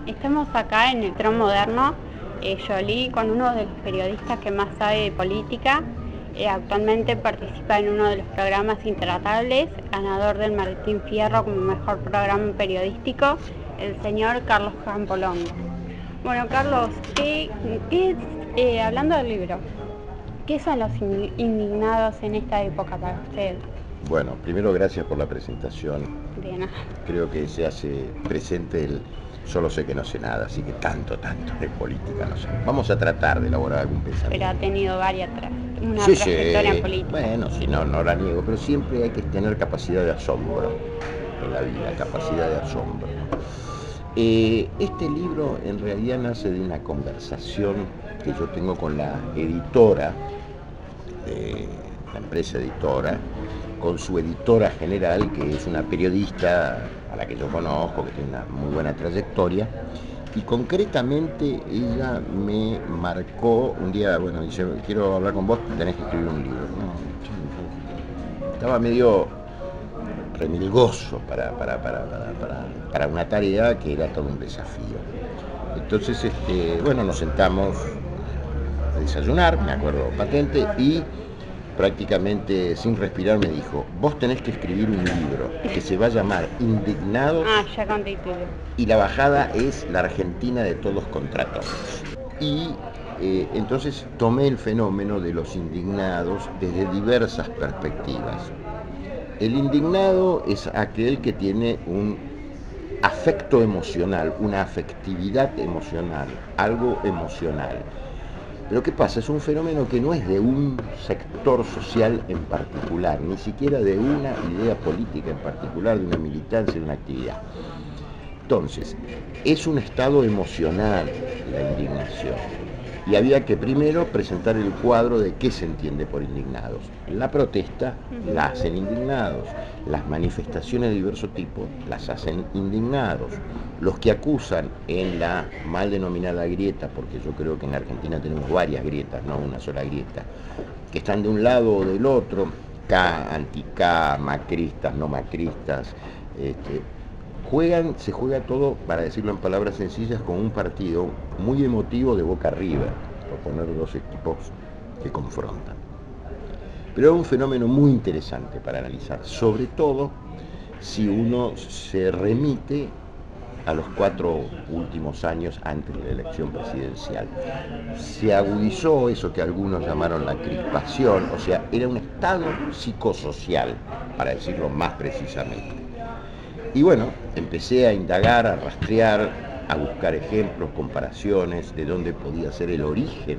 Estamos acá en el Tron Moderno, Jolie, con uno de los periodistas que más sabe de política. Actualmente participa en uno de los programas intratables, ganador del Martín Fierro como mejor programa periodístico, el señor Carlos Campolongo. Bueno, Carlos, hablando del libro, ¿qué son los indignados en esta época para usted? Bueno, primero gracias por la presentación. Bien. Creo que se hace presente el solo sé que no sé nada, así que tanto de política no sé. Vamos a tratar de elaborar algún pensamiento. Pero ha tenido una Sí, trayectoria en política. Bueno, si no la niego, pero siempre hay que tener capacidad de asombro en la vida, capacidad de asombro. Este libro en realidad nace de una conversación que yo tengo con la editora, la empresa editora, con su editora general, que es una periodista a la que yo conozco, que tiene una muy buena trayectoria, y concretamente ella me marcó un día, bueno, dice, quiero hablar con vos, tenés que escribir un libro. No, estaba medio remilgoso para una tarea que era todo un desafío. Entonces, bueno, nos sentamos a desayunar, me acuerdo patente, y prácticamente sin respirar me dijo, vos tenés que escribir un libro que se va a llamar Indignados. Ya con título. Y la bajada es la Argentina de todos contra todos. Y entonces tomé el fenómeno de los indignados desde diversas perspectivas. El indignado es aquel que tiene un afecto emocional, una afectividad emocional, algo emocional. Pero ¿qué pasa? Es un fenómeno que no es de un sector social en particular, ni siquiera de una idea política en particular, de una militancia, de una actividad. Entonces, es un estado emocional la indignación. Y había que primero presentar el cuadro de qué se entiende por indignados. La protesta la hacen indignados, las manifestaciones de diverso tipo las hacen indignados. Los que acusan en la mal denominada grieta, porque yo creo que en Argentina tenemos varias grietas, no una sola grieta, que están de un lado o del otro, K, anti-K, macristas, no macristas, se juega todo, para decirlo en palabras sencillas, con un partido muy emotivo de Boca River, por poner dos equipos que confrontan. Pero es un fenómeno muy interesante para analizar, sobre todo si uno se remite a los 4 últimos años antes de la elección presidencial. Se agudizó eso que algunos llamaron la crispación, o sea, era un estado psicosocial, para decirlo más precisamente. Y bueno, empecé a indagar, a rastrear, a buscar ejemplos, comparaciones, de dónde podía ser el origen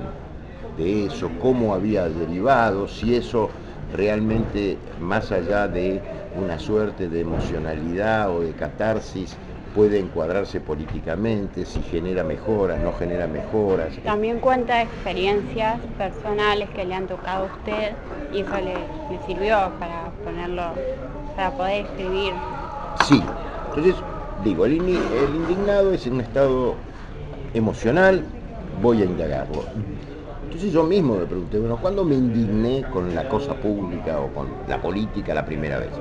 de eso, cómo había derivado, si eso realmente, más allá de una suerte de emocionalidad o de catarsis, puede encuadrarse políticamente, si genera mejoras, no genera mejoras. También cuenta experiencias personales que le han tocado a usted y eso le sirvió para poder escribir. Sí, entonces digo, el indignado es en un estado emocional, voy a indagarlo. Entonces yo mismo me pregunté, bueno, ¿cuándo me indigné con la cosa pública o con la política la primera vez?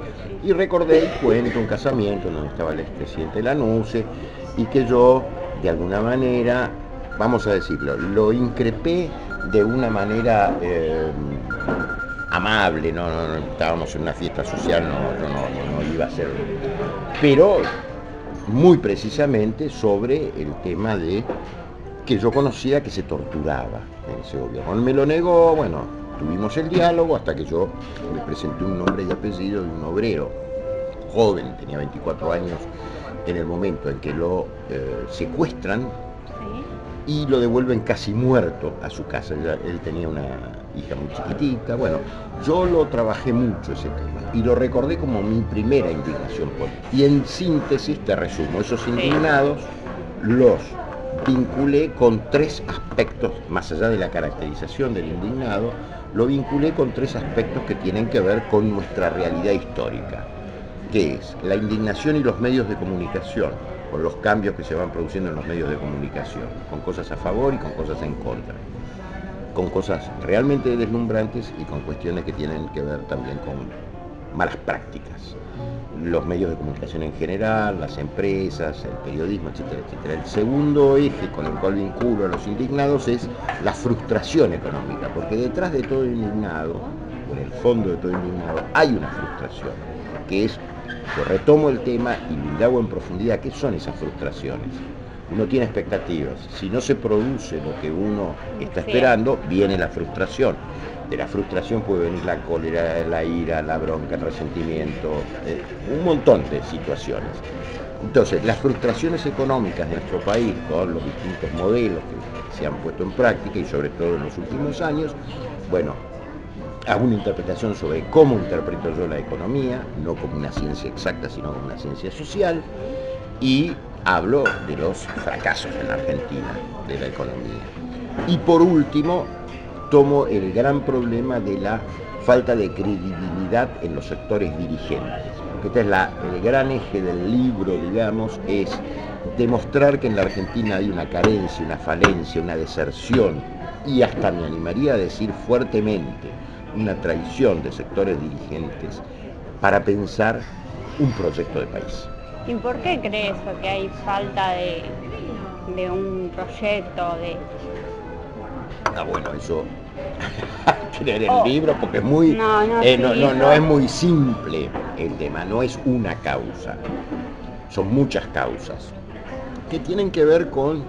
Y recordé el cuento, un casamiento donde estaba el expresidente Lanusse y que yo, de alguna manera, vamos a decirlo, lo increpé de una manera amable, no estábamos en una fiesta social, no iba a ser, pero muy precisamente sobre el tema de que yo conocía que se torturaba en ese gobierno. Él me lo negó, bueno, tuvimos el diálogo hasta que yo le presenté un nombre y apellido de un obrero joven, tenía 24 años en el momento en que lo secuestran y lo devuelven casi muerto a su casa. Él tenía una hija muy chiquitita. Bueno, yo lo trabajé mucho ese tema y lo recordé como mi primera indignación política. Y en síntesis te resumo, esos indignados los vinculé con 3 aspectos, más allá de la caracterización del indignado, lo vinculé con 3 aspectos que tienen que ver con nuestra realidad histórica, que es la indignación y los medios de comunicación, con los cambios que se van produciendo en los medios de comunicación, con cosas a favor y con cosas en contra, con cosas realmente deslumbrantes y con cuestiones que tienen que ver también con malas prácticas. Los medios de comunicación en general, las empresas, el periodismo, etcétera, etcétera. El segundo eje con el cual vinculo a los indignados es la frustración económica, porque detrás de todo indignado, en el fondo de todo indignado, hay una frustración, que es, yo retomo el tema y lo indago en profundidad, ¿qué son esas frustraciones? Uno tiene expectativas, si no se produce lo que uno está esperando, viene la frustración. De la frustración puede venir la cólera, la ira, la bronca, el resentimiento, un montón de situaciones. Entonces, las frustraciones económicas de nuestro país, todos los distintos modelos que se han puesto en práctica y sobre todo en los últimos años, bueno, hago una interpretación sobre cómo interpreto yo la economía, no como una ciencia exacta, sino como una ciencia social, y hablo de los fracasos en la Argentina, de la economía. Y por último, tomo el gran problema de la falta de credibilidad en los sectores dirigentes. Este es el gran eje del libro, digamos, es demostrar que en la Argentina hay una carencia, una falencia, una deserción y hasta me animaría a decir fuertemente una traición de sectores dirigentes para pensar un proyecto de país. ¿Y por qué crees eso, que hay falta de un proyecto, Bueno, eso hay que leer el libro porque es muy no es muy simple el tema, no es una causa, son muchas causas que tienen que ver con,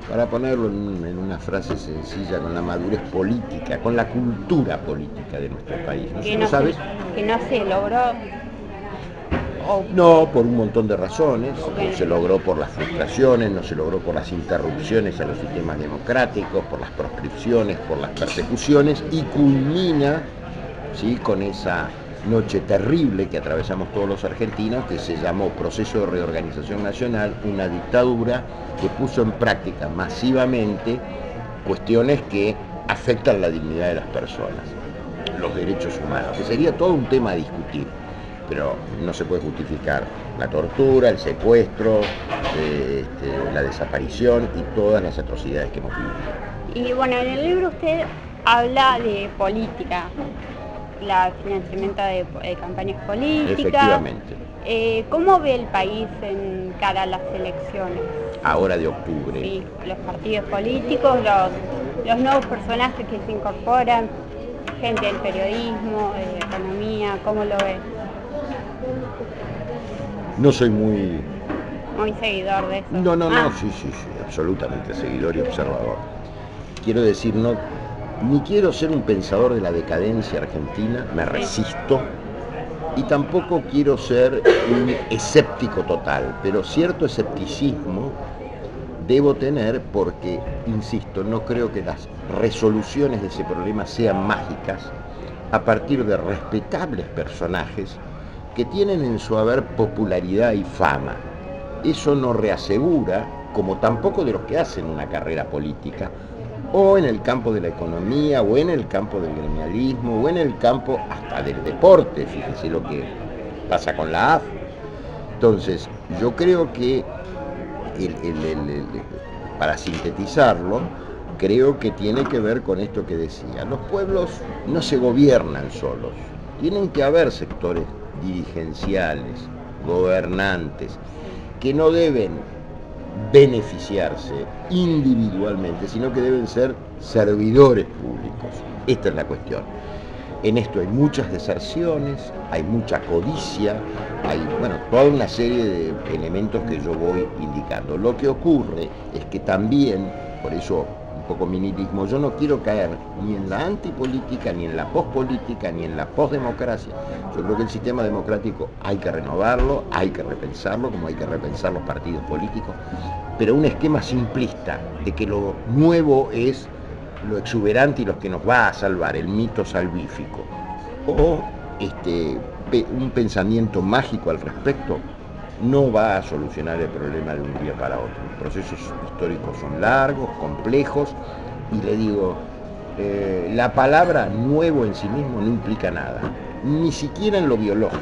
para ponerlo en una frase sencilla, con la madurez política, con la cultura política de nuestro país. Que no se logró. No, por un montón de razones. No se logró por las frustraciones, no se logró por las interrupciones a los sistemas democráticos, por las proscripciones, por las persecuciones, y culmina, ¿sí?, con esa noche terrible que atravesamos todos los argentinos, que se llamó Proceso de Reorganización Nacional, una dictadura que puso en práctica masivamente cuestiones que afectan la dignidad de las personas, los derechos humanos, que sería todo un tema a discutir. Pero no se puede justificar la tortura, el secuestro, la desaparición y todas las atrocidades que hemos vivido. Y bueno, en el libro usted habla de política, el financiamiento de campañas políticas. Efectivamente. ¿Cómo ve el país en cara a las elecciones? Ahora de octubre. Sí, los partidos políticos, los nuevos personajes que se incorporan, gente del periodismo, de economía, ¿cómo lo ve? No soy muy seguidor de eso. No, sí, absolutamente seguidor y observador. Quiero decir, ni quiero ser un pensador de la decadencia argentina, me resisto, y tampoco quiero ser un escéptico total, pero cierto escepticismo debo tener porque, insisto, no creo que las resoluciones de ese problema sean mágicas a partir de respetables personajes que tienen en su haber popularidad y fama. Eso no reasegura, como tampoco de los que hacen una carrera política, o en el campo de la economía, o en el campo del gremialismo, o en el campo hasta del deporte, fíjense lo que pasa con la AFA. Entonces, yo creo que, para sintetizarlo, creo que tiene que ver con esto que decía. Los pueblos no se gobiernan solos, tienen que haber sectores dirigenciales, gobernantes, que no deben beneficiarse individualmente, sino que deben ser servidores públicos. Esta es la cuestión. En esto hay muchas deserciones, hay mucha codicia, hay, toda una serie de elementos que yo voy indicando. Lo que ocurre es que también, por eso un poco mi nihilismo, yo no quiero caer ni en la antipolítica, ni en la pospolítica, ni en la posdemocracia. Yo creo que el sistema democrático hay que renovarlo, hay que repensarlo, como hay que repensar los partidos políticos, pero un esquema simplista de que lo nuevo es lo exuberante y lo que nos va a salvar, el mito salvífico, o un pensamiento mágico al respecto, no va a solucionar el problema de un día para otro. Los procesos históricos son largos, complejos, y le digo, la palabra nuevo en sí mismo no implica nada, ni siquiera en lo biológico.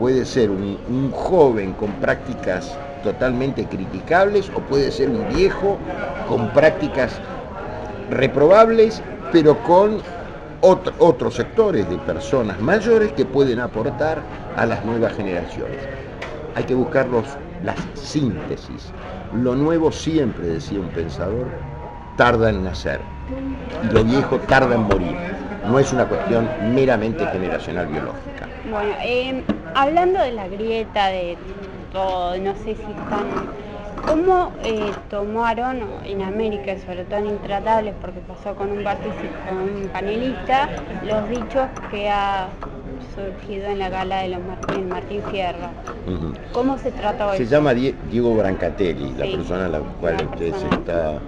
Puede ser un joven con prácticas totalmente criticables, o puede ser un viejo con prácticas reprobables, pero con otros sectores de personas mayores que pueden aportar a las nuevas generaciones. Hay que buscar las síntesis. Lo nuevo siempre, decía un pensador, tarda en nacer y lo viejo tarda en morir. No es una cuestión meramente generacional biológica. Bueno, hablando de la grieta, de todo, no sé si están... ¿Cómo tomaron en América, y sobre todo en Intratables, porque pasó con un panelista, los dichos que ha surgido en la gala de Martín Fierro? Uh-huh. ¿Cómo se trató eso? Se llama Diego Brancatelli, la Sí, persona a la cual usted se está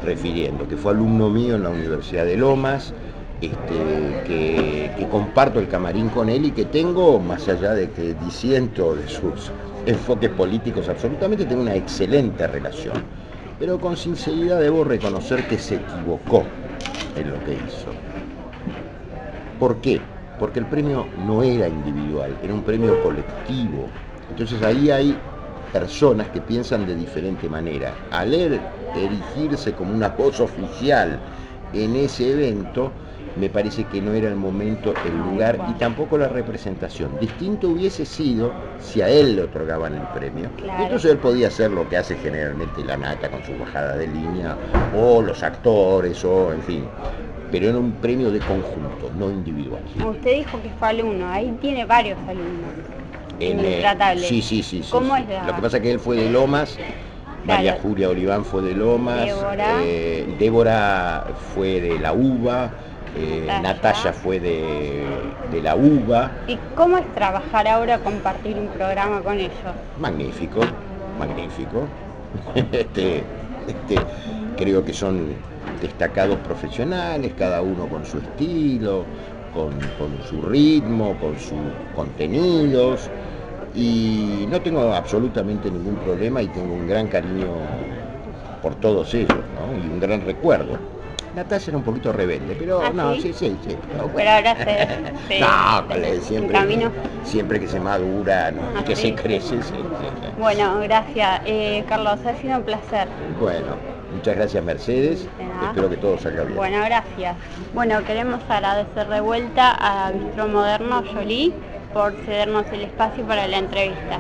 refiriendo, que fue alumno mío en la Universidad de Lomas, que comparto el camarín con él y que tengo, más allá de que disiento de sus enfoques políticos absolutamente, tengo una excelente relación. Pero con sinceridad debo reconocer que se equivocó en lo que hizo. ¿Por qué? Porque el premio no era individual, era un premio colectivo. Entonces ahí hay personas que piensan de diferente manera. Al erigirse como una voz oficial en ese evento, me parece que no era el momento, el lugar y tampoco la representación. Distinto hubiese sido si a él le otorgaban el premio. Claro. Entonces él podía hacer lo que hace generalmente la nata con su bajada de línea, o los actores, o en fin. Pero era un premio de conjunto, no individual. Usted dijo que fue alumno, ahí tiene varios alumnos. Intratables. Sí. ¿Cómo sí. es la... Lo que pasa es que él fue de Lomas, María Julia Oliván fue de Lomas, Débora fue de la UBA, Natalia fue de la UBA. ¿Y cómo es trabajar ahora, compartir un programa con ellos? Magnífico. Creo que son destacados profesionales, cada uno con su estilo, con su ritmo, con sus contenidos, y no tengo absolutamente ningún problema y tengo un gran cariño por todos ellos, ¿no? Y un gran recuerdo. Natalia era un poquito rebelde, pero no, sí. No, pero ahora se no, siempre que se madura, ¿no? Que se crece. Bueno, gracias, Carlos, ha sido un placer. Bueno, muchas gracias, Mercedes. Espero que todo salga bien. Bueno, gracias. Bueno, queremos agradecer de vuelta a Bistro Moderno Jolie por cedernos el espacio para la entrevista.